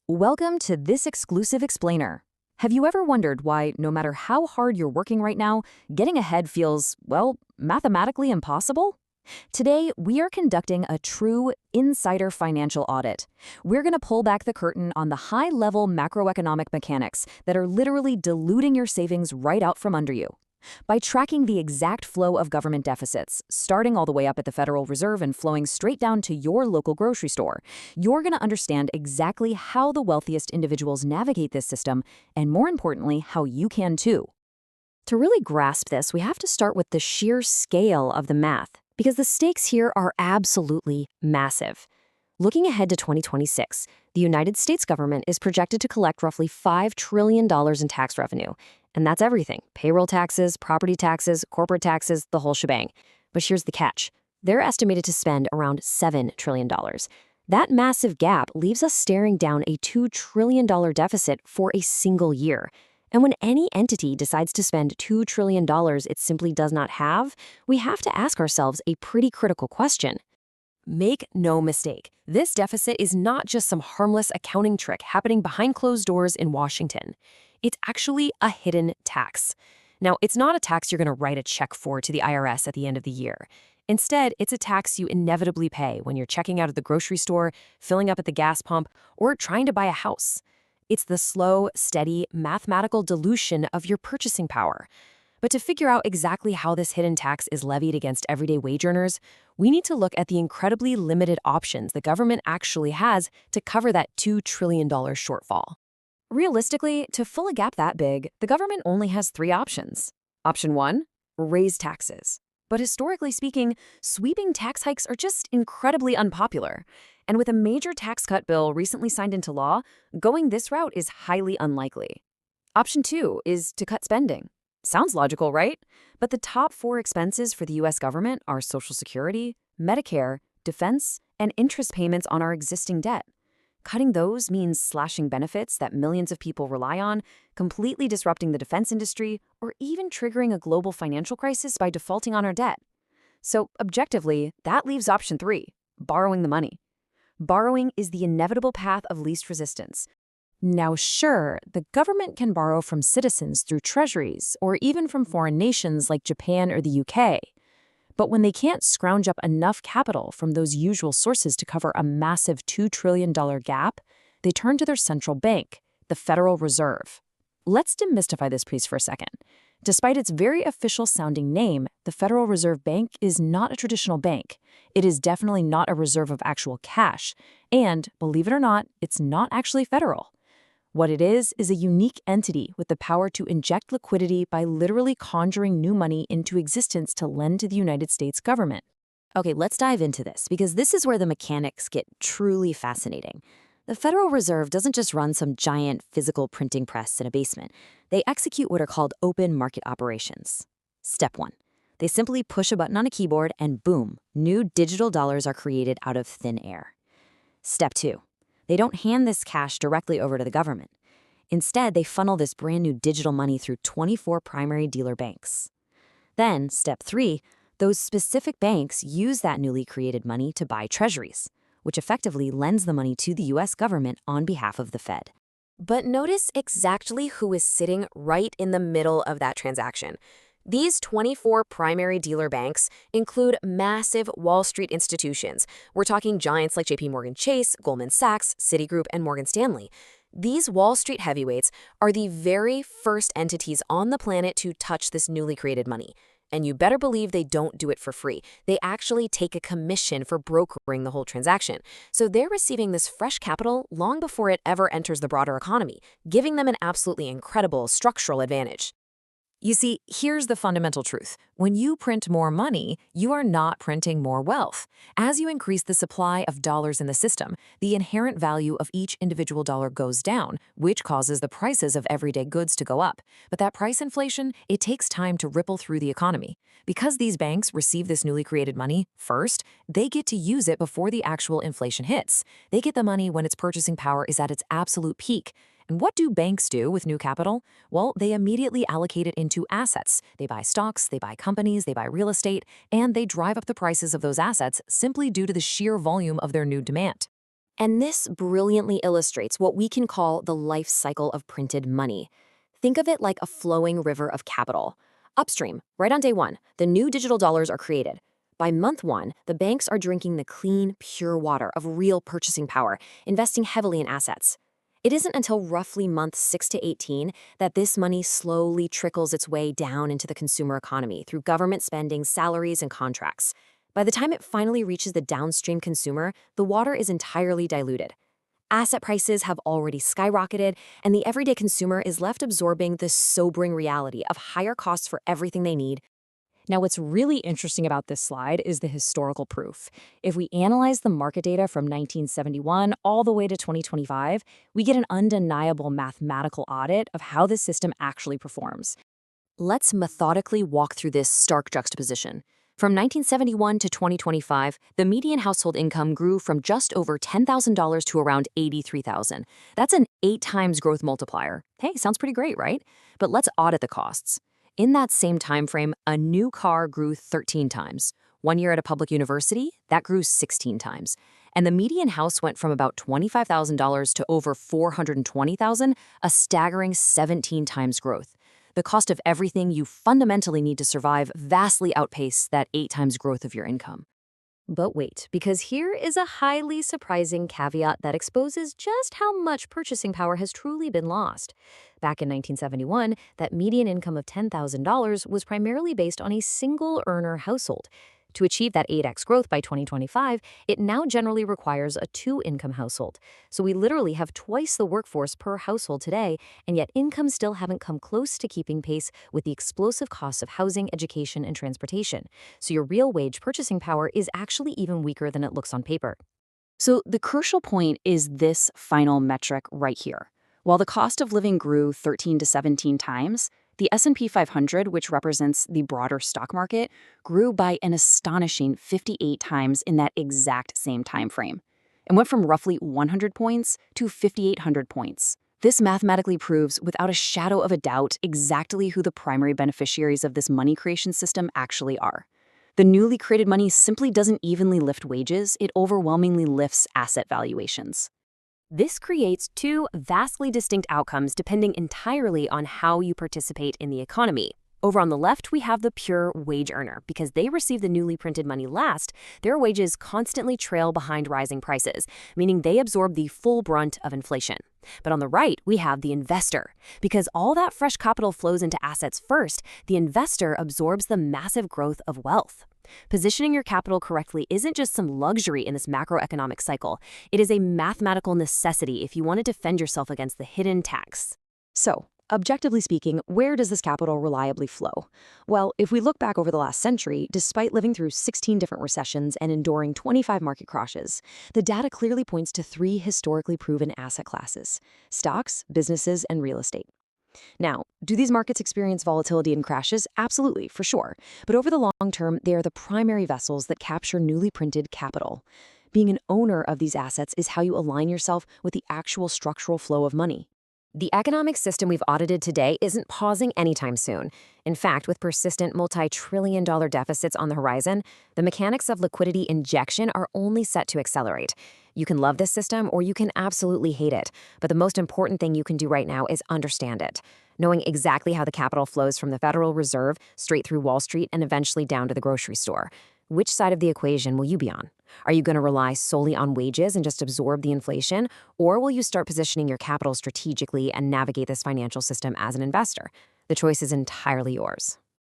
Welcome to this exclusive explainer. Have you ever wondered why, no matter how hard you're working right now, getting ahead feels, well, mathematically impossible? Today, we are conducting a true insider financial audit. We're going to pull back the curtain on the high-level macroeconomic mechanics that are literally diluting your savings right out from under you. By tracking the exact flow of government deficits, starting all the way up at the Federal Reserve and flowing straight down to your local grocery store, you're going to understand exactly how the wealthiest individuals navigate this system, and more importantly, how you can too. To really grasp this, we have to start with the sheer scale of the math, because the stakes here are absolutely massive. Looking ahead to 2026, the United States government is projected to collect roughly $5 trillion in tax revenue. And that's everything: payroll taxes, property taxes, corporate taxes, the whole shebang. But here's the catch. They're estimated to spend around $7 trillion. That massive gap leaves us staring down a $2 trillion deficit for a single year. And when any entity decides to spend $2 trillion it simply does not have, we have to ask ourselves a pretty critical question. Make no mistake, this deficit is not just some harmless accounting trick happening behind closed doors in Washington. It's actually a hidden tax. Now, it's not a tax you're going to write a check for to the IRS at the end of the year. Instead, it's a tax you inevitably pay when you're checking out at the grocery store, filling up at the gas pump, or trying to buy a house. It's the slow, steady, mathematical dilution of your purchasing power. But to figure out exactly how this hidden tax is levied against everyday wage earners, we need to look at the incredibly limited options the government actually has to cover that $2 trillion shortfall. Realistically, to fill a gap that big, the government only has three options. Option 1, raise taxes. But historically speaking, sweeping tax hikes are just incredibly unpopular. And with a major tax cut bill recently signed into law, going this route is highly unlikely. Option 2 is to cut spending. Sounds logical, right? But the top four expenses for the U.S. government are Social Security, Medicare, defense, and interest payments on our existing debt. Cutting those means slashing benefits that millions of people rely on, completely disrupting the defense industry, or even triggering a global financial crisis by defaulting on our debt. So, objectively, that leaves option 3, borrowing the money. Borrowing is the inevitable path of least resistance. Now, sure, the government can borrow from citizens through treasuries or even from foreign nations like Japan or the UK. But when they can't scrounge up enough capital from those usual sources to cover a massive $2 trillion gap, they turn to their central bank, the Federal Reserve. Let's demystify this piece for a second. Despite its very official-sounding name, the Federal Reserve Bank is not a traditional bank. It is definitely not a reserve of actual cash. And, believe it or not, it's not actually federal. What it is a unique entity with the power to inject liquidity by literally conjuring new money into existence to lend to the United States government. Okay, let's dive into this, because this is where the mechanics get truly fascinating. The Federal Reserve doesn't just run some giant physical printing press in a basement. They execute what are called open market operations. Step 1. They simply push a button on a keyboard and boom, new digital dollars are created out of thin air. Step 2. They don't hand this cash directly over to the government. Instead, they funnel this brand new digital money through 24 primary dealer banks. Then, step 3, those specific banks use that newly created money to buy treasuries, which effectively lends the money to the U.S. government on behalf of the Fed. But notice exactly who is sitting right in the middle of that transaction. These 24 primary dealer banks include massive Wall Street institutions. We're talking giants like JP Chase, Goldman Sachs, Citigroup, and Morgan Stanley. These Wall Street heavyweights are the very first entities on the planet to touch this newly created money. And you better believe they don't do it for free. They actually take a commission for brokering the whole transaction. So they're receiving this fresh capital long before it ever enters the broader economy, giving them an absolutely incredible structural advantage. You see, here's the fundamental truth. When you print more money, you are not printing more wealth. As you increase the supply of dollars in the system, the inherent value of each individual dollar goes down, which causes the prices of everyday goods to go up. But that price inflation, it takes time to ripple through the economy. Because these banks receive this newly created money first, they get to use it before the actual inflation hits. They get the money when its purchasing power is at its absolute peak. And what do banks do with new capital? Well, they immediately allocate it into assets. They buy stocks, they buy companies, they buy real estate, and they drive up the prices of those assets simply due to the sheer volume of their new demand. And this brilliantly illustrates what we can call the life cycle of printed money. Think of it like a flowing river of capital. Upstream, right on day one, the new digital dollars are created. By month one, the banks are drinking the clean, pure water of real purchasing power, investing heavily in assets. It isn't until roughly month 6 to 18 that this money slowly trickles its way down into the consumer economy through government spending, salaries, and contracts. By the time it finally reaches the downstream consumer, the water is entirely diluted. Asset prices have already skyrocketed, and the everyday consumer is left absorbing the sobering reality of higher costs for everything they need. Now, what's really interesting about this slide is the historical proof. If we analyze the market data from 1971 all the way to 2025, we get an undeniable mathematical audit of how the system actually performs. Let's methodically walk through this stark juxtaposition. From 1971 to 2025, the median household income grew from just over $10,000 to around $83,000. That's an 8 times growth multiplier. Hey, sounds pretty great, right? But let's audit the costs. In that same time frame, a new car grew 13 times. 1 year at a public university, that grew 16 times. And the median house went from about $25,000 to over $420,000, a staggering 17 times growth. The cost of everything you fundamentally need to survive vastly outpaced that 8 times growth of your income. But wait, because here is a highly surprising caveat that exposes just how much purchasing power has truly been lost. Back in 1971, that median income of $10,000 was primarily based on a single earner household. To achieve that 8x growth by 2025, it now generally requires a 2-income household. So we literally have twice the workforce per household today, and yet incomes still haven't come close to keeping pace with the explosive costs of housing, education, and transportation. So your real wage purchasing power is actually even weaker than it looks on paper. So the crucial point is this final metric right here. While the cost of living grew 13 to 17 times, the S&P 500, which represents the broader stock market, grew by an astonishing 58 times in that exact same time frame. It went from roughly 100 points to 5,800 points. This mathematically proves, without a shadow of a doubt, exactly who the primary beneficiaries of this money creation system actually are. The newly created money simply doesn't evenly lift wages, it overwhelmingly lifts asset valuations. This creates two vastly distinct outcomes depending entirely on how you participate in the economy. Over on the left, we have the pure wage earner. Because they receive the newly printed money last, their wages constantly trail behind rising prices, meaning they absorb the full brunt of inflation. But on the right, we have the investor. Because all that fresh capital flows into assets first, the investor absorbs the massive growth of wealth. Positioning your capital correctly isn't just some luxury in this macroeconomic cycle. It is a mathematical necessity if you want to defend yourself against the hidden tax. So, objectively speaking, where does this capital reliably flow? Well, if we look back over the last century, despite living through 16 different recessions and enduring 25 market crashes, the data clearly points to 3 historically proven asset classes: stocks, businesses, and real estate. Now, do these markets experience volatility and crashes? Absolutely, for sure. But over the long term, they are the primary vessels that capture newly printed capital. Being an owner of these assets is how you align yourself with the actual structural flow of money. The economic system we've audited today isn't pausing anytime soon. In fact, with persistent multi-trillion-dollar deficits on the horizon, the mechanics of liquidity injection are only set to accelerate. You can love this system or you can absolutely hate it, but the most important thing you can do right now is understand it. Knowing exactly how the capital flows from the Federal Reserve straight through Wall Street and eventually down to the grocery store. Which side of the equation will you be on? Are you going to rely solely on wages and just absorb the inflation? Or will you start positioning your capital strategically and navigate this financial system as an investor? The choice is entirely yours.